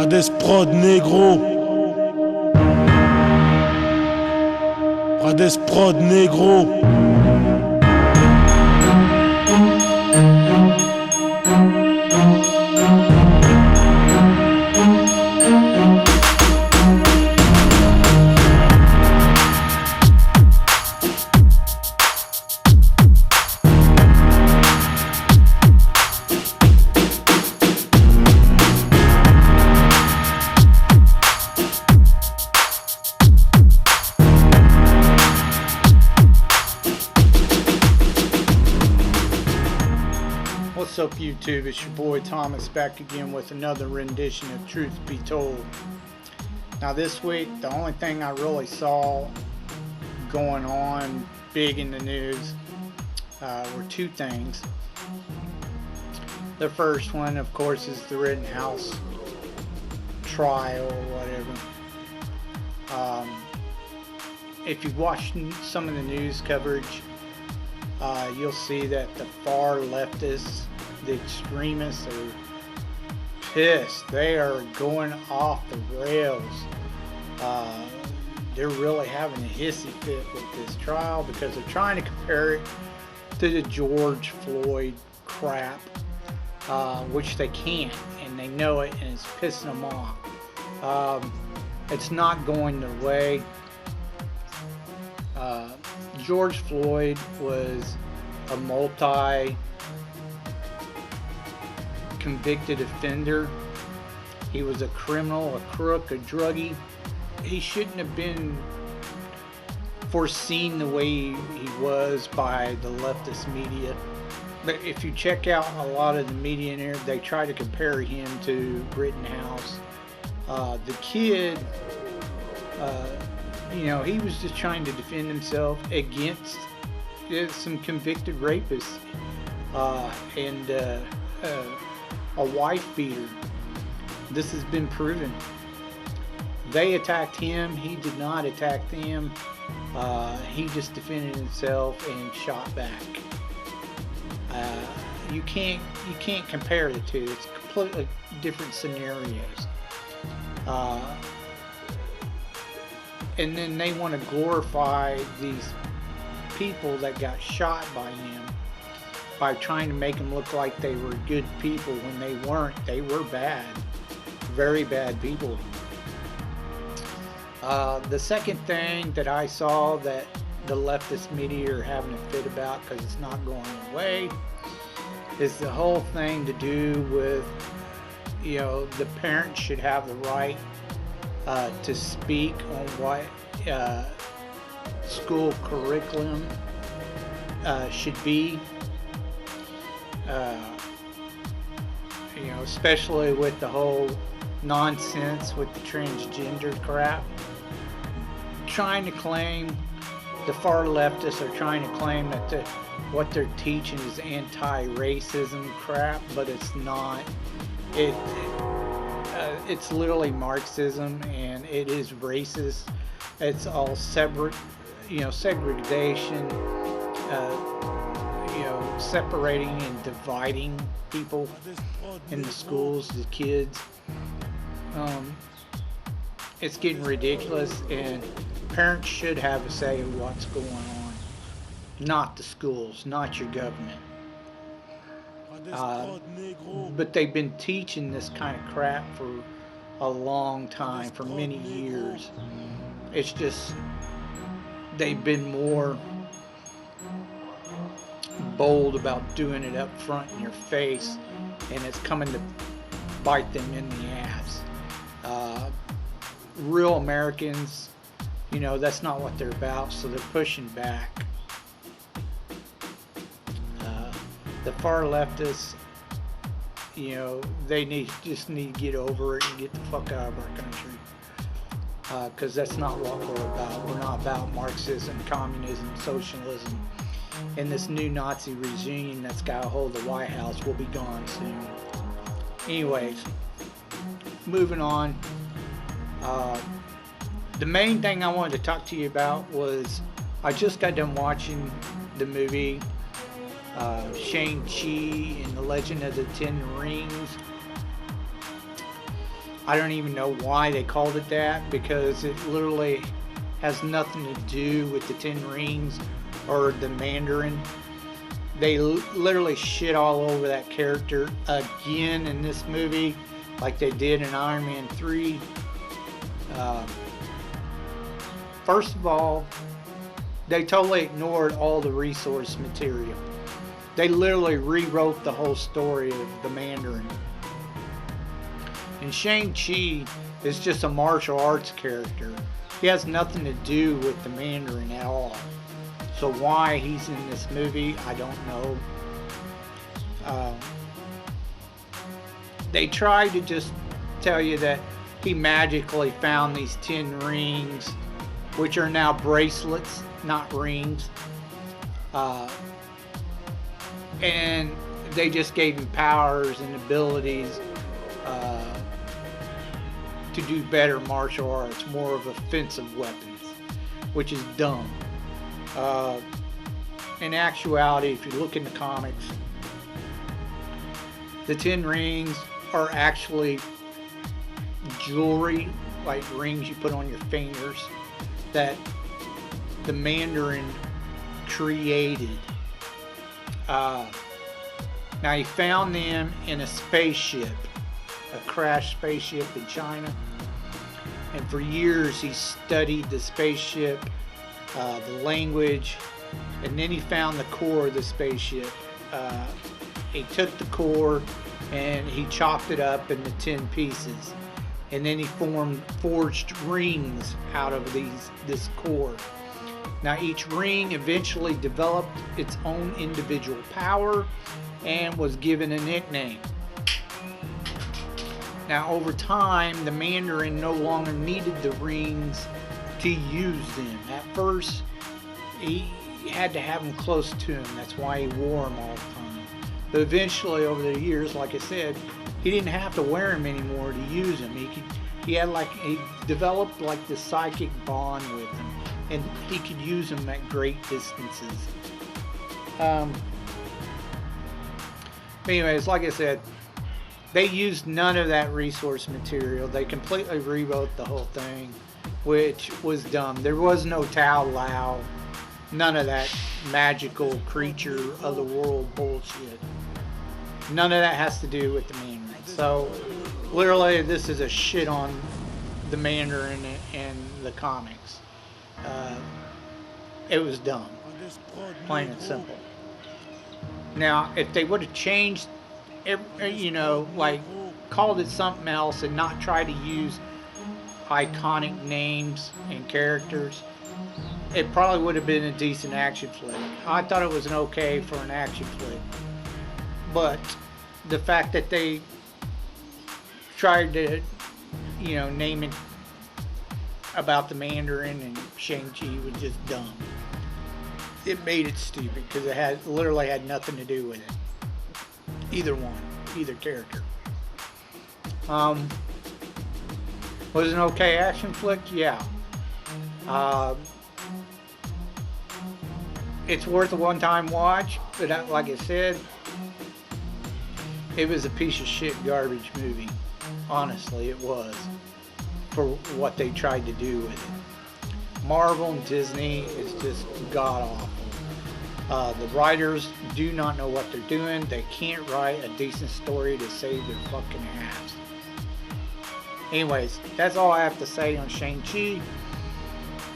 Prades Prod Negro. Prades Prod Negro. What's up, YouTube? It's your boy Thomas back again with another rendition of Truth Be Told. Now this week, the only thing I really saw going on big in the news were two things. The first one, of course, is the Rittenhouse trial or whatever. If you've watched some of the news coverage, you'll see that the far leftists, the extremists, are pissed. They are going off the rails. They're really having a hissy fit with this trial because they're trying to compare it to the George Floyd crap, which they can't, and they know it, and it's pissing them off. It's not going their way. George Floyd was a multi-convicted offender. He was a criminal, a crook, a druggie. He shouldn't have been foreseen the way he was by the leftist media. But if you check out a lot of the media in there, they try to compare him to Rittenhouse. The kid, he was just trying to defend himself against some convicted rapists and a wife beater. This has been proven. They attacked him. He did not attack them. He just defended himself and shot back. You can't compare the two. It's completely different scenarios. And then they want to glorify these people that got shot by him by trying to make them look like they were good people when they weren't. They were bad, very bad people. The second thing that I saw that the leftist media are having a fit about because it's not going away is the whole thing to do with, the parents should have the right to speak on what school curriculum should be, especially with the whole nonsense with the transgender crap. Trying to claim, the far leftists are trying to claim that what they're teaching is anti-racism crap, but it's not. It's literally Marxism, and it is racist. It's all separate, segregation, separating and dividing people in the schools, the kids. It's getting ridiculous, and parents should have a say in what's going on, not the schools, not your government. But they've been teaching this kind of crap for a long time, for many years. It's just they've been more bold about doing it up front in your face, and it's coming to bite them in the ass. Real Americans, that's not what they're about, so they're pushing back. The far leftists, they just need to get over it and get the fuck out of our country, because that's not what we're about. We're not about Marxism, communism, socialism, and this new Nazi regime that's got a hold of the White House will be gone soon. Anyways, moving on. The main thing I wanted to talk to you about was I just got done watching the movie Shang-Chi and the Legend of the Ten Rings. I don't even know why they called it that, because it literally has nothing to do with the Ten Rings or the Mandarin. They literally shit all over that character again in this movie, like they did in Iron Man 3. First of all, they totally ignored all the resource material. They literally rewrote the whole story of the Mandarin. And Shang-Chi is just a martial arts character. He has nothing to do with the Mandarin at all. So why he's in this movie, I don't know. They tried to just tell you that he magically found these 10 rings, which are now bracelets, not rings. And they just gave him powers and abilities to do better martial arts, more of offensive weapons, which is dumb. In actuality, if you look in the comics, the 10 rings are actually jewelry, like rings you put on your fingers, that the Mandarin created. Now he found them in a spaceship, a crashed spaceship in China, and for years he studied the spaceship, the language, and then he found the core of the spaceship. He took the core and he chopped it up into 10 pieces, and then he forged rings out of this core. Now each ring eventually developed its own individual power and was given a nickname. Now over time, the Mandarin no longer needed the rings to use them. At first, he had to have them close to him. That's why he wore them all the time. But eventually, over the years, like I said, he didn't have to wear them anymore to use them. He developed like this psychic bond with them, and he could use them at great distances. Anyways, like I said, they used none of that resource material. They completely rewrote the whole thing, which was dumb. There was no Tao Lao, none of that magical creature of the world bullshit. None of that has to do with the Mandarin. So, literally, this is a shit on the Mandarin and the comics. It was dumb, plain and simple. Now, if they would have changed, like called it something else and not try to use iconic names and characters, it probably would have been a decent action flick. I thought it was an okay for an action flick, but the fact that they tried to, name it about the Mandarin and Shang-Chi was just dumb. It made it stupid because it literally had nothing to do with it. Either character. Was it an okay action flick? Yeah. It's worth a one-time watch, but like I said, it was a piece of shit garbage movie. Honestly, it was, for what they tried to do with it. Marvel and Disney is just god-awful. The writers do not know what they're doing. They can't write a decent story to save their fucking ass. Anyways, that's all I have to say on Shang-Chi.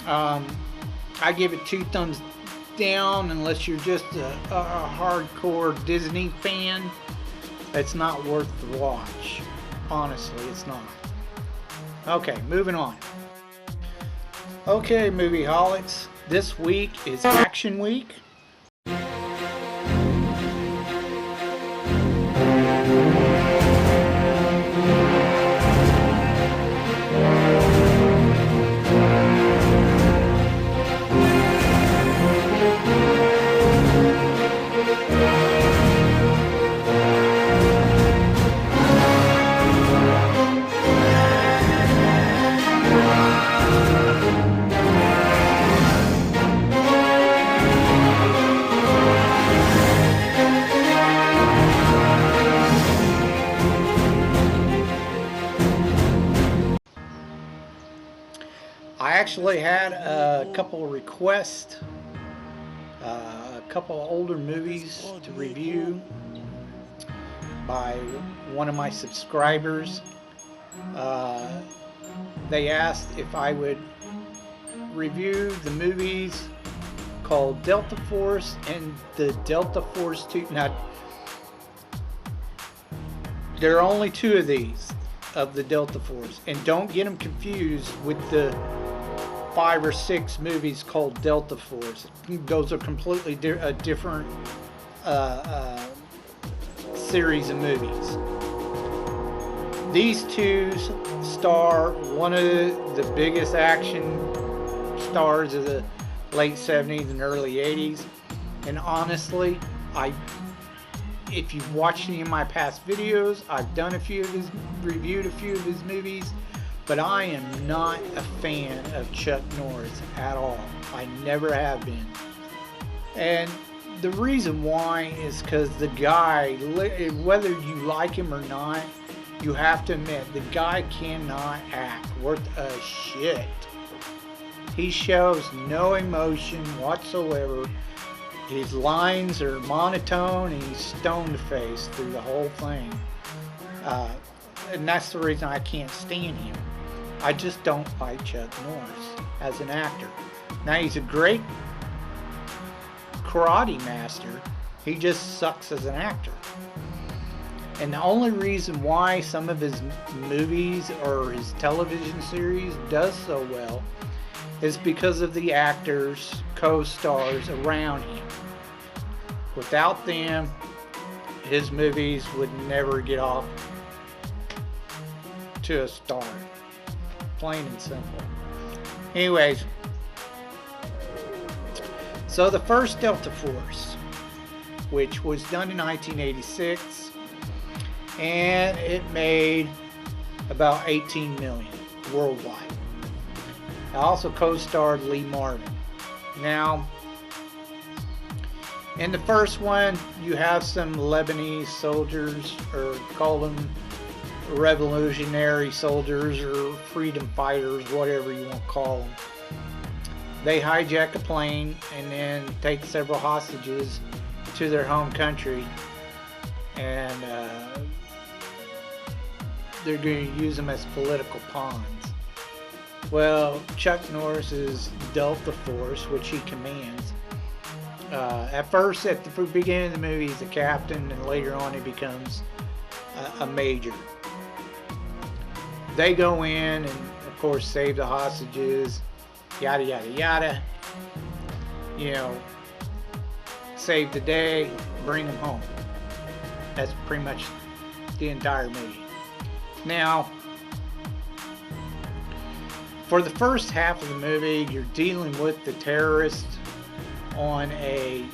I give it 2 thumbs down unless you're just a hardcore Disney fan. It's not worth the watch. Honestly, it's not. Okay, moving on. Okay, movie-holics. This week is Action Week. I actually had a couple of requests, a couple of older movies to review by one of my subscribers. They asked if I would review the movies called Delta Force and the Delta Force 2. Now, there are only two of these, of the Delta Force, and don't get them confused with the 5 or 6 movies called Delta Force. Those are completely different series of movies. These two star one of the biggest action stars of the late 70s and early 80s, and honestly, if you've watched any of my past videos, I've done reviewed a few of his movies, but I am not a fan of Chuck Norris at all. I never have been. And the reason why is because the guy, whether you like him or not, you have to admit, the guy cannot act worth a shit. He shows no emotion whatsoever. His lines are monotone and he's stone-faced through the whole thing. And that's the reason I can't stand him. I just don't like Chuck Norris as an actor. Now, he's a great karate master. He just sucks as an actor. And the only reason why some of his movies or his television series does so well is because of the actors, co-stars around him. Without them, his movies would never get off to a start. Plain and simple. Anyways, so the first Delta Force, which was done in 1986, and it made about 18 million worldwide. I also co-starred Lee Marvin. Now, in the first one, you have some Lebanese soldiers, or call them revolutionary soldiers or freedom fighters, whatever you want to call them. They hijack a plane and then take several hostages to their home country, and they're going to use them as political pawns. Well, Chuck Norris's Delta Force, which he commands, at first, at the beginning of the movie, he's a captain, and later on he becomes a major. They go in and, of course, save the hostages, yada, yada, yada. You know, save the day, bring them home. That's pretty much the entire movie. Now, for the first half of the movie, you're dealing with the terrorists on a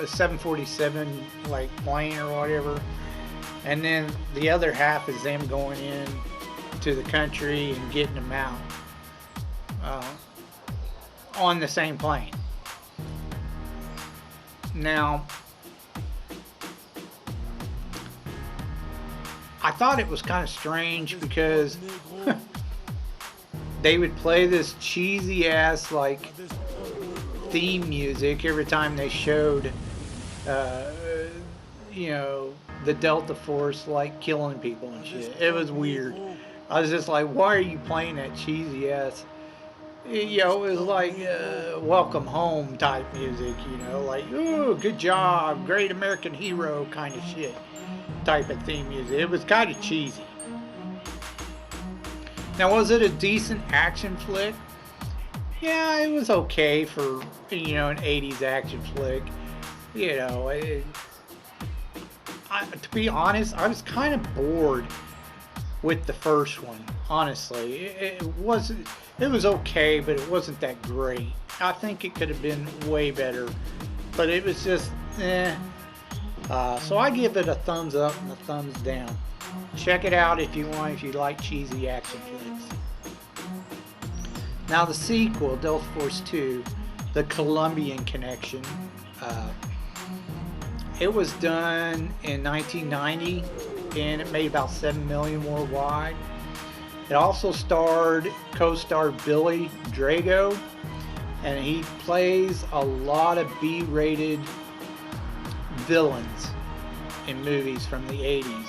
747 like plane or whatever, and then the other half is them going in to the country and getting them out on the same plane. Now, I thought it was kind of strange because they would play this cheesy ass like theme music every time they showed the Delta Force like killing people and shit. It was weird. I was just like, why are you playing that cheesy ass? It was like welcome home type music, like, ooh, good job, great American hero kind of shit type of theme music. It was kind of cheesy. Now, was it a decent action flick? Yeah, it was okay for, an 80s action flick. To be honest, I was kind of bored with the first one, honestly. It was okay, but it wasn't that great. I think it could have been way better, but it was just, so I give it a thumbs up and a thumbs down. Check it out if you want, if you like cheesy action flicks. Now the sequel, Delta Force 2, the Colombian Connection, it was done in 1990 and it made about 7 million worldwide. It also co-starred Billy Drago, and he plays a lot of B-rated villains in movies from the 80s.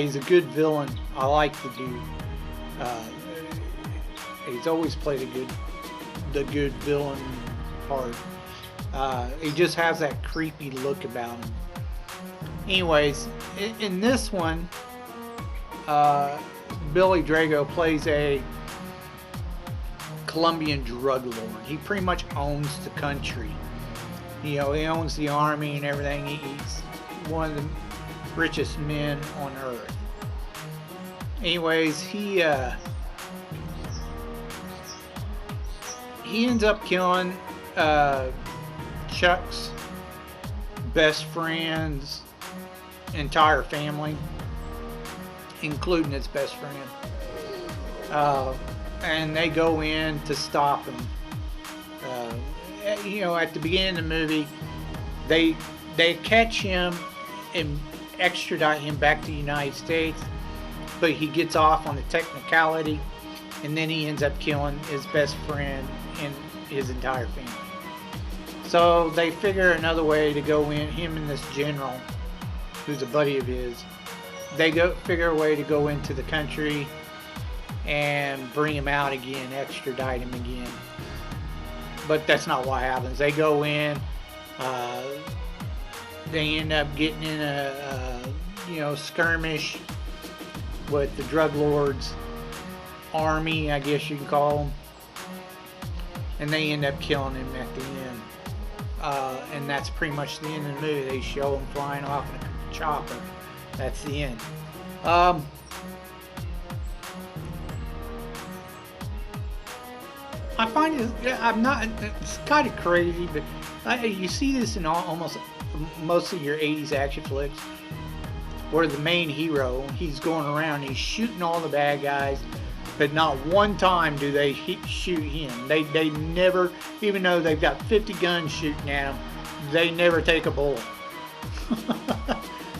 He's a good villain. I like the dude. He's always played the good villain part. He just has that creepy look about him. Anyways, in this one, Billy Drago plays a Colombian drug lord. He pretty much owns the country. You know, he owns the army and everything. He's one of the richest men on earth. Anyways, he ends up killing Chuck's best friend's entire family, including his best friend. And they go in to stop him. You know, at the beginning of the movie, they catch him and extradite him back to the United States, but he gets off on a technicality, and then he ends up killing his best friend and his entire family. So they figure another way to go in. Him and this general, who's a buddy of his, they figure a way to go into the country and bring him out again, extradite him again. But that's not what happens. They go in, they end up getting in a skirmish with the drug lord's army, I guess you can call them, and they end up killing him at the end. And that's pretty much the end of the movie. They show him flying off in a chopper. That's the end. I find it's kind of crazy, but you see this in almost most of your 80s action flicks, where the main hero, he's going around, he's shooting all the bad guys, but not one time do they shoot him. They never, even though they've got 50 guns shooting at them, they never take a bullet.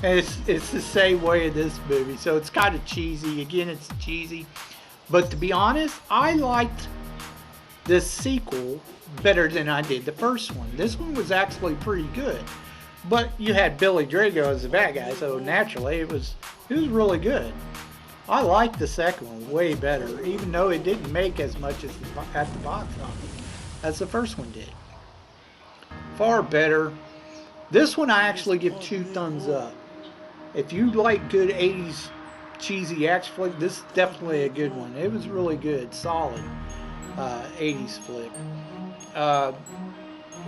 And it's the same way in this movie, so it's kind of cheesy. Again, it's cheesy, but to be honest, I liked this sequel better than I did the first one. This one was actually pretty good, but you had Billy Drago as the bad guy, so naturally it was really good. I liked the second one way better, even though it didn't make as much as at the box office as the first one did. Far better. This one I actually give 2 thumbs up. If you like good 80s cheesy action flick, this is definitely a good one. It was really good, solid 80s flick.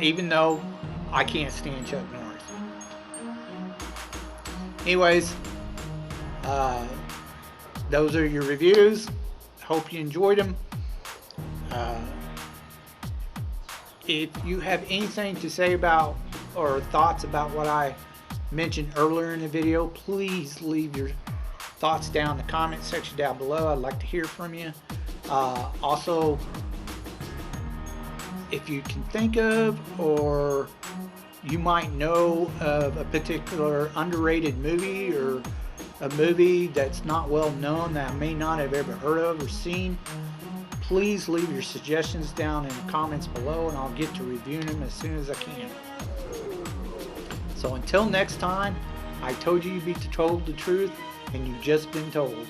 Even though I can't stand Chuck Norris. Anyways, those are your reviews. Hope you enjoyed them. If you have anything to say about or thoughts about what I mentioned earlier in the video, please leave your thoughts down in the comment section down below. I'd like to hear from you. Also, if you can think of or you might know of a particular underrated movie or a movie that's not well known that I may not have ever heard of or seen, please leave your suggestions down in the comments below, and I'll get to reviewing them as soon as I can. So until next time, I told you you'd be told the truth, and you've just been told.